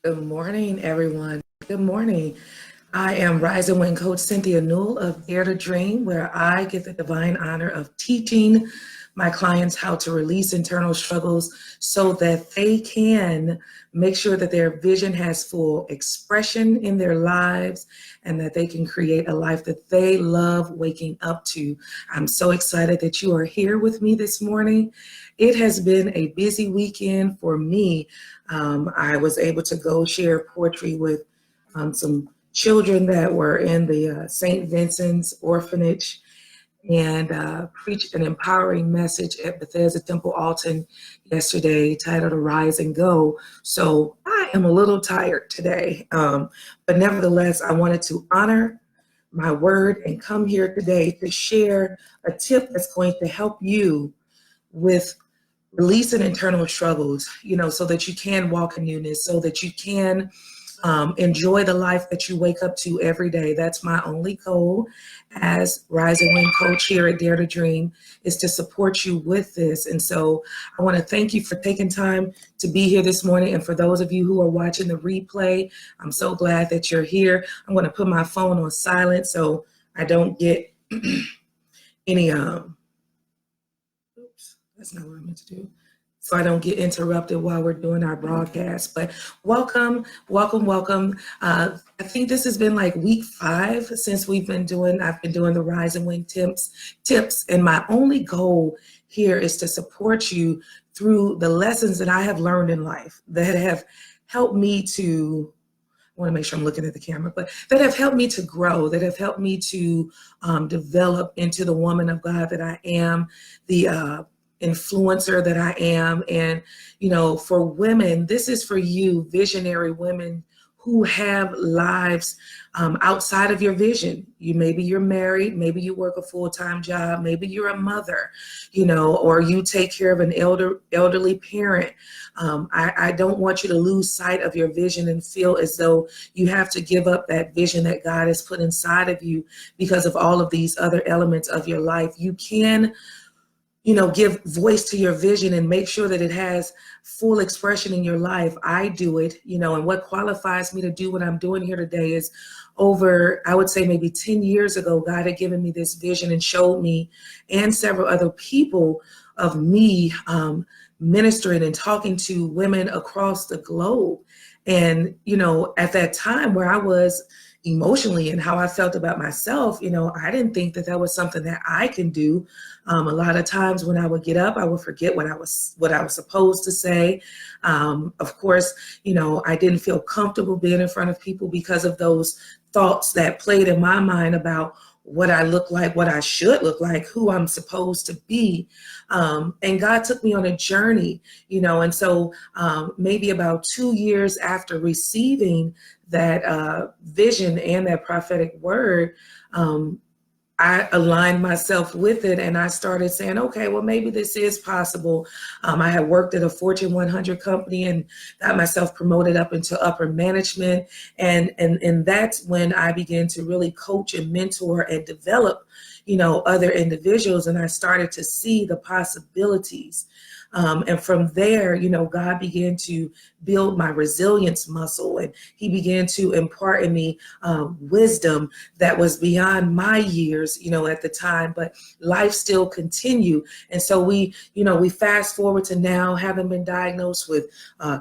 Good morning, everyone. Good morning. I am Rise and Win Coach Cynthia Newell of Dare to Dream, where I get the divine honor of teaching my clients how to release internal struggles so that they can make sure that their vision has full expression in their lives and that they can create a life that they love waking up to. I'm so excited that you are here with me this morning. It has been a busy weekend for me. I was able to go share poetry with some children that were in the St. Vincent's orphanage and preached an empowering message at Bethesda Temple Alton yesterday titled Arise and Go. So I am a little tired today, but nevertheless, I wanted to honor my word and come here today to share a tip that's going to help you with releasing internal struggles, so that you can walk in newness, so that you can enjoy the life that you wake up to every day. That's my only goal as Rise and Win Coach here at Dare to Dream, is to support you with this. And so I want to thank you for taking time to be here this morning. And for those of you who are watching the replay, I'm so glad that you're here. I'm going to put my phone on silent so I don't get any oops, that's not what I meant to do. So I don't get interrupted while we're doing our broadcast. But welcome, welcome, welcome. I think this has been like week 5 since I've been doing the Rise and Win tips. And my only goal here is to support you through the lessons that I have learned in life that have helped me to, I want to make sure I'm looking at the camera, but that have helped me to grow, that have helped me to develop into the woman of God that I am, the influencer that I am. And, for women, this is for you, visionary women who have lives outside of your vision. Maybe you're married, maybe you work a full-time job, maybe you're a mother, or you take care of an elderly parent. I don't want you to lose sight of your vision and feel as though you have to give up that vision that God has put inside of you because of all of these other elements of your life. You can give voice to your vision and make sure that it has full expression in your life. I do it, and what qualifies me to do what I'm doing here today is over, I would say maybe 10 years ago, God had given me this vision and showed me and several other people of me ministering and talking to women across the globe. And, at that time where I was emotionally and how I felt about myself, I didn't think that was something that I can do. A lot of times when I would get up, I would forget what I was supposed to say. Of course, I didn't feel comfortable being in front of people because of those thoughts that played in my mind about what I look like, what I should look like, who I'm supposed to be. And God took me on a journey, and so maybe about 2 years after receiving that vision and that prophetic word, I aligned myself with it and I started saying, okay, well, maybe this is possible. I had worked at a Fortune 100 company and got myself promoted up into upper management. And that's when I began to really coach and mentor and develop, other individuals. And I started to see the possibilities. And from there, God began to build my resilience muscle, and he began to impart in me wisdom that was beyond my years, at the time, but life still continued. And so we fast forward to now, having been diagnosed with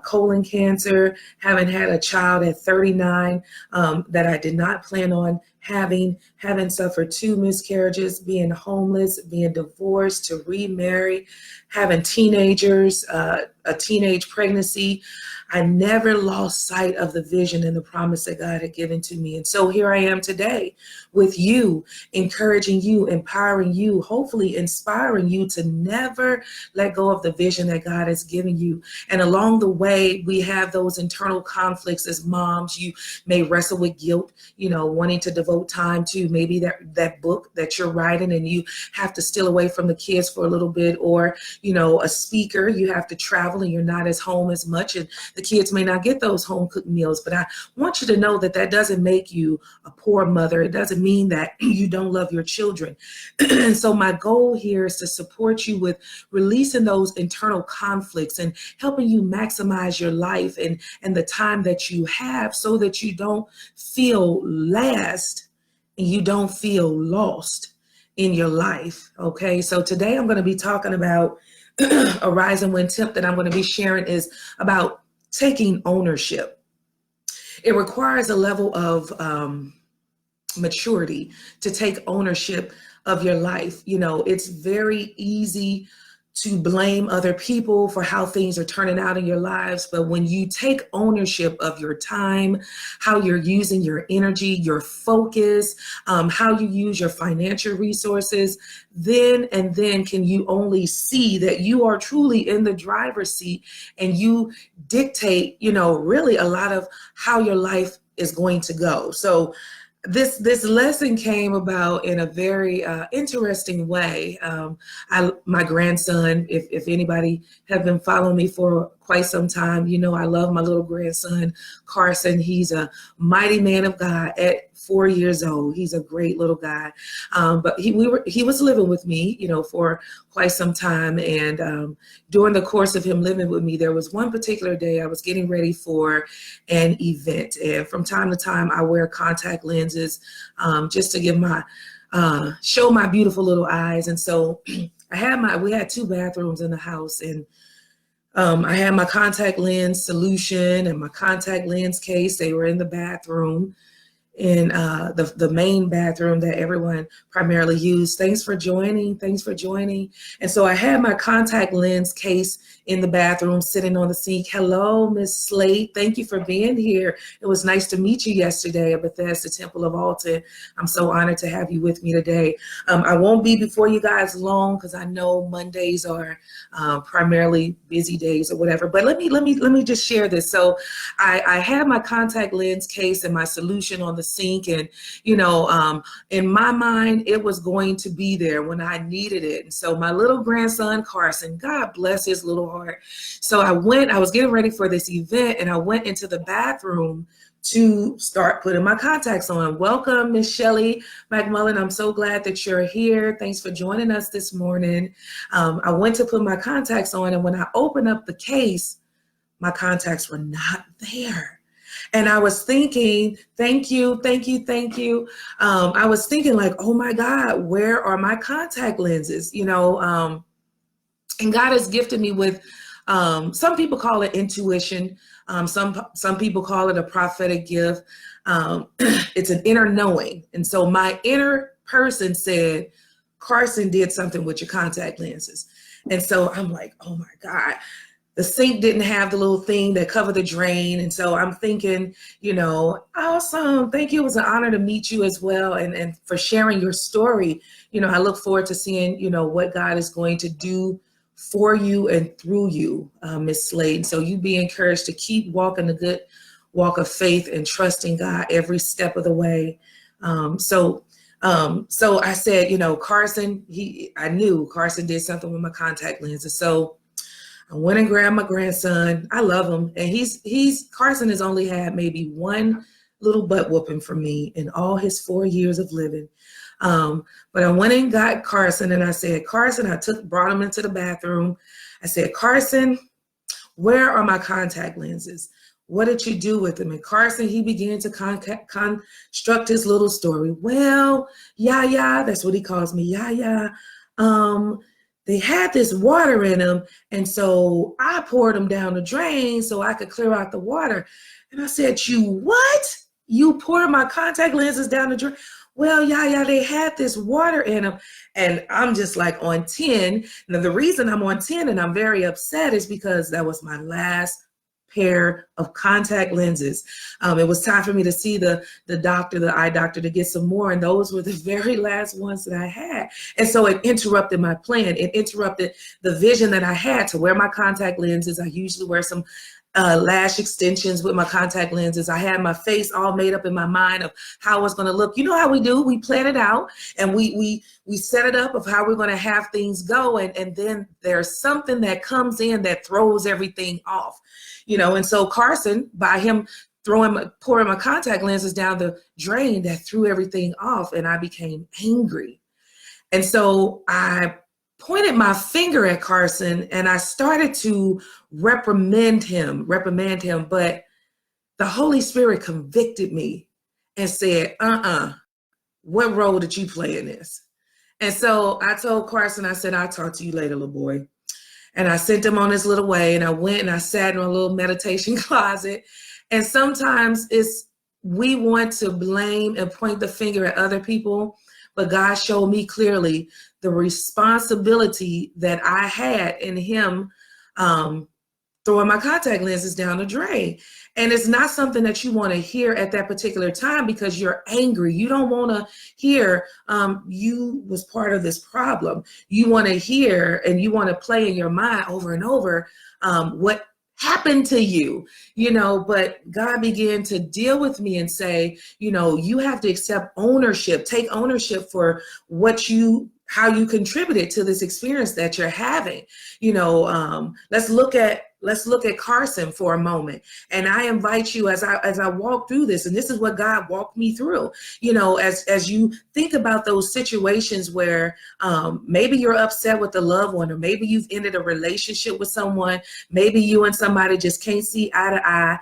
colon cancer, having had a child at 39 that I did not plan on having suffered 2 miscarriages, being homeless, being divorced, to remarry, having teenagers, a teenage pregnancy. I never lost sight of the vision and the promise that God had given to me. And so here I am today with you, encouraging you, empowering you, hopefully inspiring you to never let go of the vision that God has given you. And along the way, we have those internal conflicts as moms. You may wrestle with guilt, wanting to devote time to maybe that book that you're writing and you have to steal away from the kids for a little bit, or, a speaker, you have to travel travel and you're not as home as much, and the kids may not get those home cooked meals. But I want you to know that that doesn't make you a poor mother. It doesn't mean that you don't love your children. And so my goal here is to support you with releasing those internal conflicts and helping you maximize your life and the time that you have, so that you don't feel last and you don't feel lost in your life. Okay, so today I'm going to be talking about a rise and win tip that I'm going to be sharing is about taking ownership. It requires a level of maturity to take ownership of your life. You know, it's very easy to blame other people for how things are turning out in your lives. But when you take ownership of your time, how you're using your energy, your focus, how you use your financial resources, then can you only see that you are truly in the driver's seat, and you dictate, you know, really a lot of how your life is going to go. So this lesson came about in a very interesting way. My grandson, if anybody have been following me for quite some time, you know I love my little grandson, Carson. He's a mighty man of God at 4 years old. He's a great little guy. But he was living with me, you know, for quite some time. And during the course of him living with me, there was one particular day I was getting ready for an event. And from time to time, I wear contact lenses just to give my show my beautiful little eyes. And so we had 2 bathrooms in the house, and I had my contact lens solution and my contact lens case. They were in the bathroom, in the main bathroom that everyone primarily used. Thanks for joining. And so I had my contact lens case in the bathroom sitting on the sink. Hello, Miss Slate. Thank you for being here. It was nice to meet you yesterday at Bethesda Temple of Alton. I'm so honored to have you with me today. I won't be before you guys long, because I know Mondays are primarily busy days or whatever. But let me just share this. So I had my contact lens case and my solution on the sink, and you know, in my mind, it was going to be there when I needed it. And so my little grandson Carson, God bless his little heart. So I was getting ready for this event, and I went into the bathroom to start putting my contacts on. Welcome, Miss Shelley McMullen. I'm so glad that you're here. Thanks for joining us this morning. I went to put my contacts on, and when I opened up the case, my contacts were not there. And I was thinking, thank you. I was thinking like, oh my God, where are my contact lenses? You know, and God has gifted me with, some people call it intuition. Some people call it a prophetic gift. It's an inner knowing. And so my inner person said, Carson did something with your contact lenses. And so I'm like, oh my God. The sink didn't have the little thing that covered the drain. And so I'm thinking, you know, awesome. Thank you. It was an honor to meet you as well. And for sharing your story. You know, I look forward to seeing, you know, what God is going to do for you and through you, Miss Slade. So you be encouraged to keep walking the good walk of faith and trusting God every step of the way. So I said, you know, Carson, I knew Carson did something with my contact lenses. So I went and grabbed my grandson. I love him. And Carson has only had maybe one little butt whooping from me in all his 4 years of living. But I went and got Carson, and I said, Carson, brought him into the bathroom. I said, Carson, where are my contact lenses? What did you do with them? And Carson, he began to construct his little story. Well, Yaya, that's what he calls me, Yaya. They had this water in them, and so I poured them down the drain so I could clear out the water. And I said, you what? You poured my contact lenses down the drain? Well, yeah, they had this water in them. And I'm just like on 10. Now, the reason I'm on 10 and I'm very upset is because that was my last pair of contact lenses. It was time for me to see the eye doctor, to get some more. And those were the very last ones that I had. And so it interrupted my plan. It interrupted the vision that I had to wear my contact lenses. I usually wear some lash extensions with my contact lenses. I had my face all made up in my mind of how it was going to look. You know how we do? We plan it out and we set it up of how we're going to have things go. And then there's something that comes in that throws everything off, and so Carson, by him pouring my contact lenses down the drain, that threw everything off, and I became angry. And so I pointed my finger at Carson and I started to reprimand him, but the Holy Spirit convicted me and said, what role did you play in this? And so I told Carson, I said, I'll talk to you later, little boy. And I sent him on his little way, and I went and I sat in a little meditation closet. And sometimes we want to blame and point the finger at other people, but God showed me clearly the responsibility that I had in him throwing my contact lenses down the drain. And it's not something that you want to hear at that particular time because you're angry. You don't want to hear you was part of this problem. You want to hear and you want to play in your mind over and over what happened to you, but God began to deal with me and say, you have to accept ownership, take ownership for how you contributed to this experience that you're having. Let's look at Carson for a moment. And I invite you as I walk through this, and this is what God walked me through, as you think about those situations where maybe you're upset with a loved one, or maybe you've ended a relationship with someone, maybe you and somebody just can't see eye to eye,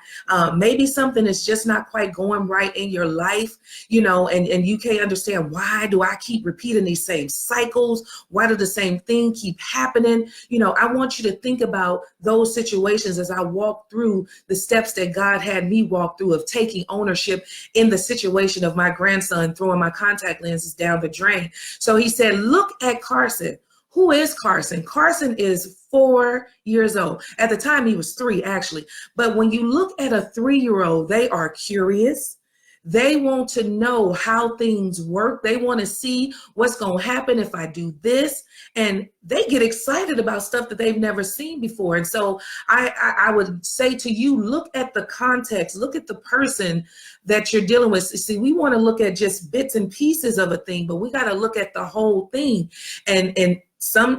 maybe something is just not quite going right in your life, and you can't understand, why do I keep repeating these same cycles? Why do the same thing keep happening? I want you to think about those situations as I walk through the steps that God had me walk through of taking ownership in the situation of my grandson throwing my contact lenses down the drain. So he said, look at Carson. Who is Carson? Carson is 4 years old. At the time, he was 3, actually. But when you look at a 3-year-old, they are curious. They want to know how things work. They want to see what's going to happen if I do this. And they get excited about stuff that they've never seen before. And so I would say to you, look at the context, look at the person that you're dealing with. See, we want to look at just bits and pieces of a thing, but we got to look at the whole thing. And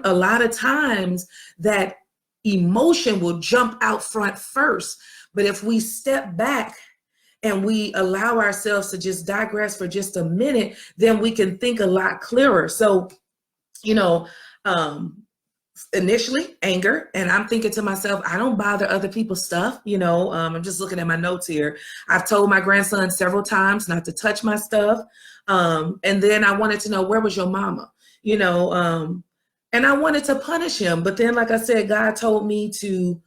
a lot of times that emotion will jump out front first. But if we step back and we allow ourselves to just digress for just a minute, then we can think a lot clearer. So, initially anger, and I'm thinking to myself, I don't bother other people's stuff. I'm just looking at my notes here. I've told my grandson several times not to touch my stuff. And then I wanted to know, where was your mama? And I wanted to punish him. But then, like I said, God told me to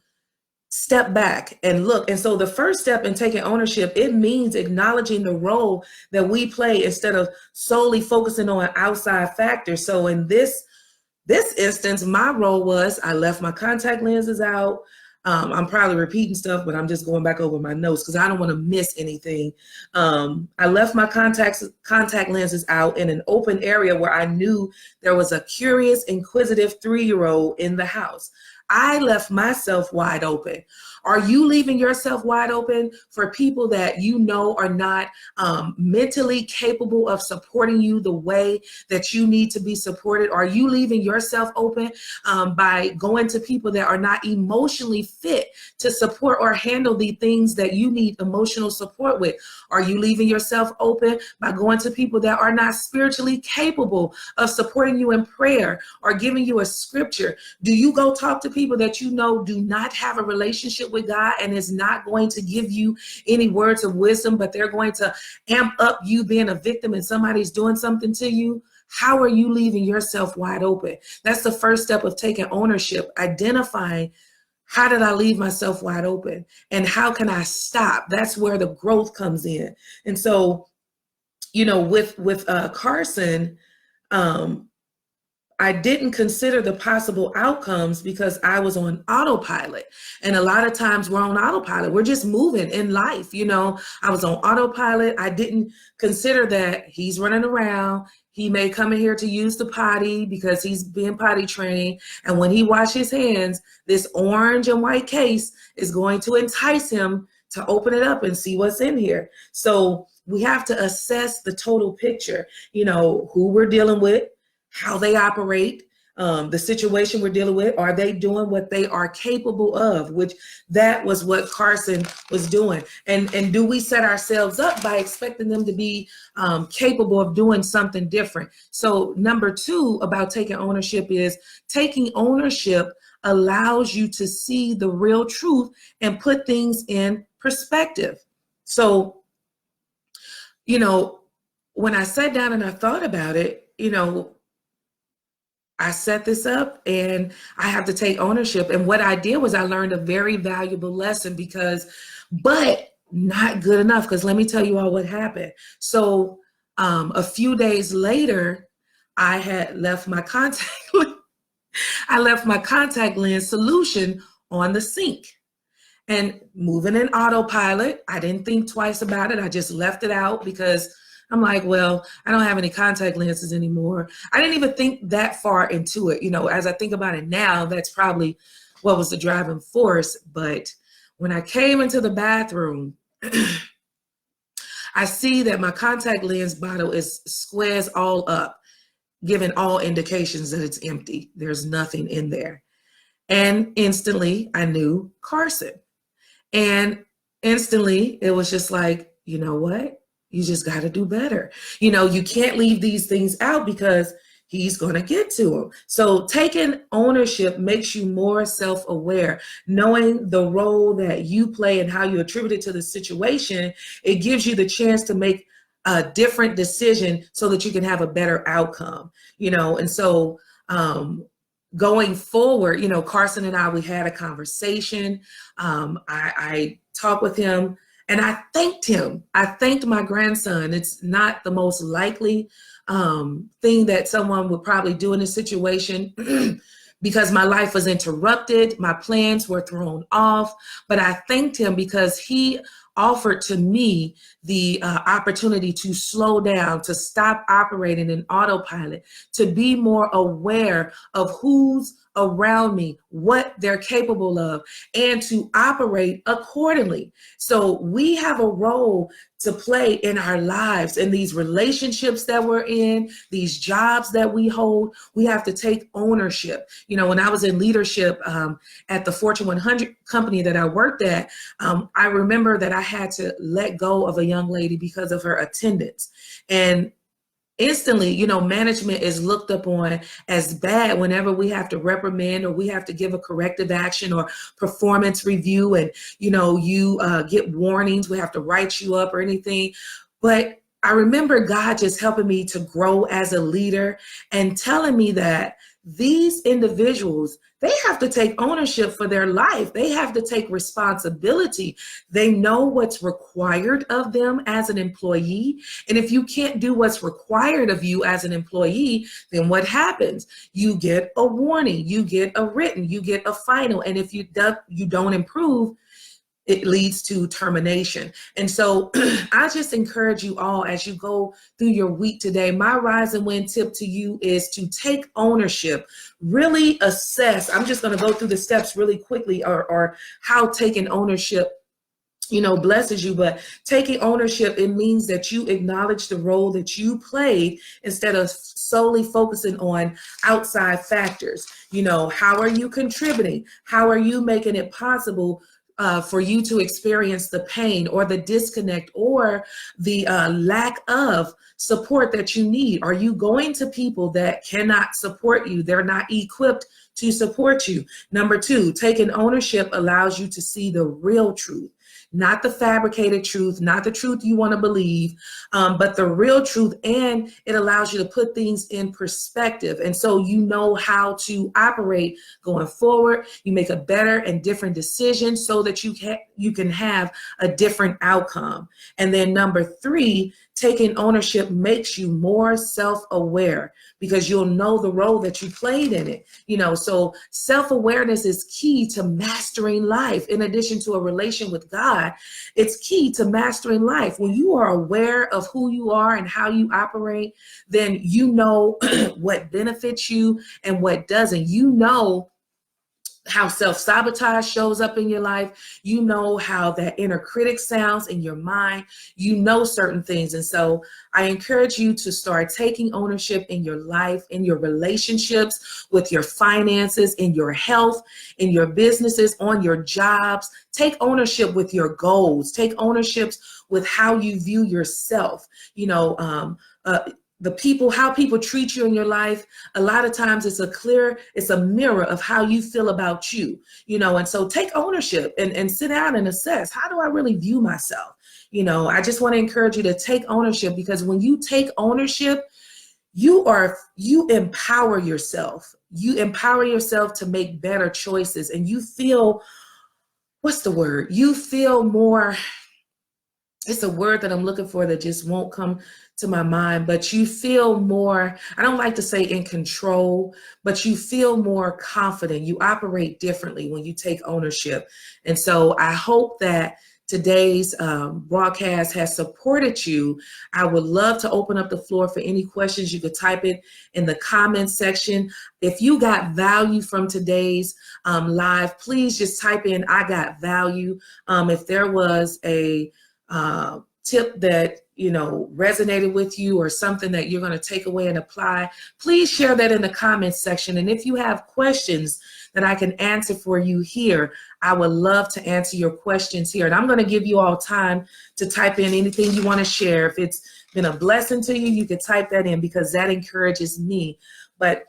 step back and look. And so the first step in taking ownership, it means acknowledging the role that we play instead of solely focusing on outside factors. So in this instance, my role was I left my contact lenses out. I'm probably repeating stuff, but I'm just going back over my notes because I don't want to miss anything. I left my contact lenses out in an open area where I knew there was a curious, inquisitive 3-year-old in the house. I left myself wide open. Are you leaving yourself wide open for people that are not mentally capable of supporting you the way that you need to be supported? Are you leaving yourself open by going to people that are not emotionally fit to support or handle the things that you need emotional support with? Are you leaving yourself open by going to people that are not spiritually capable of supporting you in prayer or giving you a scripture? Do you go talk to people that do not have a relationship with God and is not going to give you any words of wisdom, but they're going to amp up you being a victim and somebody's doing something to you? How are you leaving yourself wide open? That's the first step of taking ownership, identifying how did I leave myself wide open and how can I stop? That's where the growth comes in. And so, with Carson, I didn't consider the possible outcomes because I was on autopilot. And a lot of times we're on autopilot. We're just moving in life. I was on autopilot. I didn't consider that he's running around. He may come in here to use the potty because he's being potty trained. And when he washes his hands, this orange and white case is going to entice him to open it up and see what's in here. So we have to assess the total picture, who we're dealing with, how they operate, the situation we're dealing with. Are they doing what they are capable of? Which that was what Carson was doing. And do we set ourselves up by expecting them to be capable of doing something different? So number 2 about taking ownership is taking ownership allows you to see the real truth and put things in perspective. So, when I sat down and I thought about it, I set this up and I have to take ownership. And what I did was I learned a very valuable lesson but not good enough, because let me tell you all what happened. So a few days later, I had left my contact lens solution on the sink. And moving in autopilot, I didn't think twice about it. I just left it out because I'm like, well, I don't have any contact lenses anymore. I didn't even think that far into it. As I think about it now, that's probably what was the driving force. But when I came into the bathroom, I see that my contact lens bottle is squares all up, giving all indications that it's empty. There's nothing in there. And instantly I knew Carson. And instantly it was just like, you know what? You just got to do better. You can't leave these things out because he's going to get to them. So taking ownership makes you more self-aware. Knowing the role that you play and how you attribute it to the situation, it gives you the chance to make a different decision so that you can have a better outcome. And so going forward, Carson and I, we had a conversation. I talked with him. And I thanked him. I thanked my grandson. It's not the most likely thing that someone would probably do in this situation because my life was interrupted. My plans were thrown off. But I thanked him because he offered to me the opportunity to slow down, to stop operating in autopilot, to be more aware of who's around me, what they're capable of, and to operate accordingly. So we have a role to play in our lives, in these relationships that we're in, these jobs that we hold. We have to take ownership. When I was in leadership at the Fortune 100 company that I worked at, I remember that I had to let go of a young lady because of her attendance. And instantly, management is looked upon as bad whenever we have to reprimand or we have to give a corrective action or performance review, and you get warnings, we have to write you up or anything. But I remember God just helping me to grow as a leader and telling me that these individuals, they have to take ownership for their life. They have to take responsibility. They know what's required of them as an employee. And if you can't do what's required of you as an employee, then what happens? You get a warning, you get a written, you get a final. And if you don't improve, it leads to termination. And so I just encourage you all as you go through your week today, my rise and win tip to you is to take ownership, really assess. I'm just going to go through the steps really quickly or how taking ownership blesses you. But taking ownership, it means that you acknowledge the role that you played instead of solely focusing on outside factors. How are you contributing? How are you making it possible for you to experience the pain or the disconnect or the lack of support that you need? Are you going to people that cannot support you? They're not equipped to support you. Number 2, taking ownership allows you to see the real truth. Not the fabricated truth, not the truth you want to believe, but the real truth. And it allows you to put things in perspective. And so you know how to operate going forward. You make a better and different decision so that you you can have a different outcome. And then number 3, taking ownership makes you more self-aware because you'll know the role that you played in it. So self-awareness is key to mastering life. In addition to a relation with God, it's key to mastering life. When you are aware of who you are and how you operate, then you know what benefits you and what doesn't. You know how self-sabotage shows up in your life. You know how that inner critic sounds in your mind. You know certain things. And so I encourage you to start taking ownership in your life, in your relationships, with your finances, in your health, in your businesses, on your jobs. Take ownership with your goals. Take ownership with how you view yourself. How people treat you in your life, a lot of times it's a mirror of how you feel about you, and so take ownership and sit down and assess, how do I really view myself? I just want to encourage you to take ownership, because when you take ownership, you empower yourself. You empower yourself to make better choices, and you feel, what's the word? You feel more, it's a word that I'm looking for that just won't come to my mind, but you feel more, I don't like to say in control, but you feel more confident. You operate differently when you take ownership. And so I hope that today's broadcast has supported you. I would love to open up the floor for any questions. You could type it in the comments section. If you got value from today's live, please just type in, I got value. If there was a tip that resonated with you, or something that you're going to take away and apply, please share that in the comments section. And if you have questions that I can answer for you here, I would love to answer your questions here. And I'm going to give you all time to type in anything you want to share. If it's been a blessing to you, you can type that in, because that encourages me. But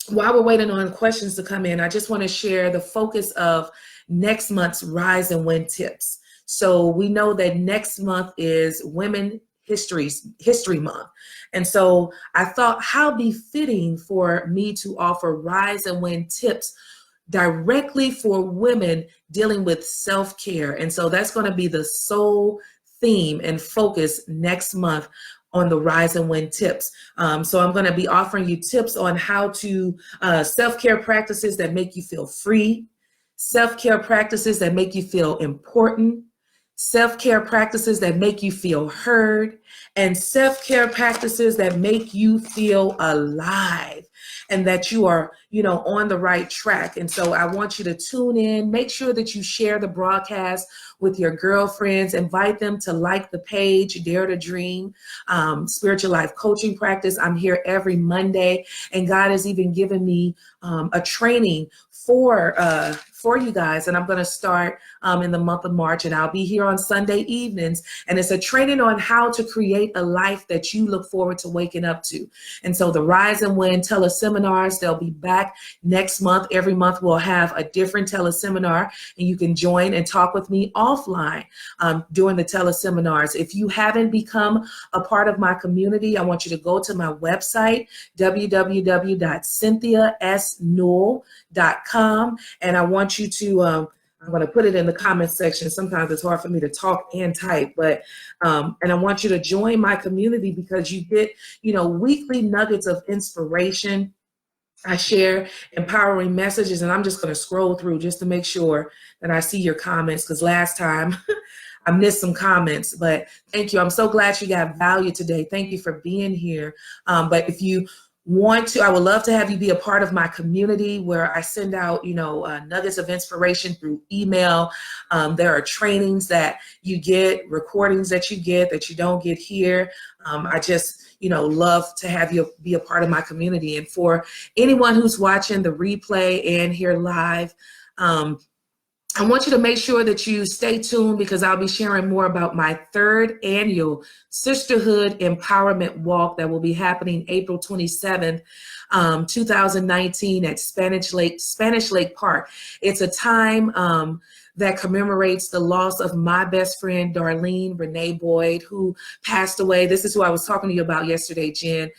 while we're waiting on questions to come in, I just want to share the focus of next month's Rise and Win tips. So we know that next month is Women History Month. And so I thought how befitting for me to offer Rise and Win tips directly for women dealing with self-care. And so that's going to be the sole theme and focus next month on the Rise and Win tips. So I'm going to be offering you tips on how to self-care practices that make you feel free, self-care practices that make you feel important, self-care practices that make you feel heard, and self-care practices that make you feel alive and that you are, on the right track. And so I want you to tune in. Make sure that you share the broadcast with your girlfriends. Invite them to like the page, Dare to Dream, Spiritual Life Coaching Practice. I'm here every Monday, and God has even given me a training for you guys, and I'm going to start in the month of March, and I'll be here on Sunday evenings, and it's a training on how to create a life that you look forward to waking up to. And so the Rise and Win teleseminars, they'll be back next month. Every month we'll have a different teleseminar, and you can join and talk with me offline during the teleseminars. If you haven't become a part of my community, I want you to go to my website, www.cynthiasnewell.com, and I want you to, I'm going to put it in the comment section. Sometimes it's hard for me to talk and type, but, and I want you to join my community, because you get, weekly nuggets of inspiration. I share empowering messages, and I'm just going to scroll through just to make sure that I see your comments, because last time I missed some comments. But thank you. I'm so glad you got value today. Thank you for being here. But if you want to, I would love to have you be a part of my community, where I send out, nuggets of inspiration through email. There are trainings that you get, recordings that you get that you don't get here. I just, love to have you be a part of my community. And for anyone who's watching the replay and here live, I want you to make sure that you stay tuned, because I'll be sharing more about my 3rd annual Sisterhood Empowerment Walk that will be happening April 27th, 2019 at Spanish Lake Park. It's a time that commemorates the loss of my best friend, Darlene Renee Boyd, who passed away. This is who I was talking to you about yesterday, Jen,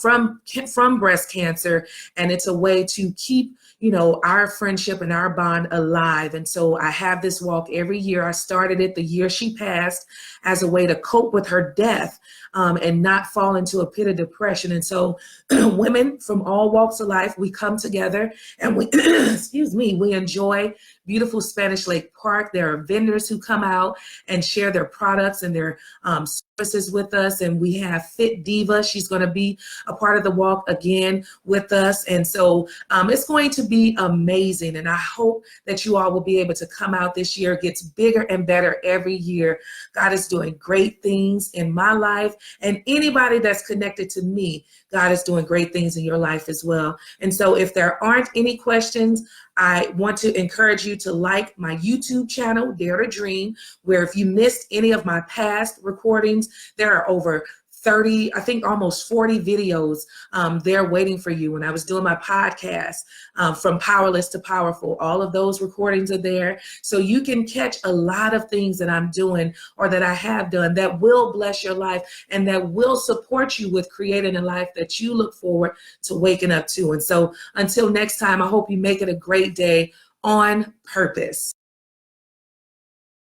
from breast cancer. And it's a way to keep, you know, our friendship and our bond alive. And so I have this walk every year. I started it the year she passed as a way to cope with her death, and not fall into a pit of depression. And so women from all walks of life, we come together and we, excuse me, we enjoy beautiful Spanish Lake Park. There are vendors who come out and share their products and their services with us. And we have Fit Diva. She's going to be a part of the walk again with us. And so it's going to be amazing. And I hope that you all will be able to come out this year. It gets bigger and better every year. God is doing great things in my life, and anybody that's connected to me, God is doing great things in your life as well. And so if there aren't any questions, I want to encourage you to like my YouTube channel, Dare to Dream, where if you missed any of my past recordings, there are over 30, I think almost 40 videos there waiting for you. When I was doing my podcast, From Powerless to Powerful, all of those recordings are there. So you can catch a lot of things that I'm doing or that I have done that will bless your life and that will support you with creating a life that you look forward to waking up to. And so until next time, I hope you make it a great day on purpose.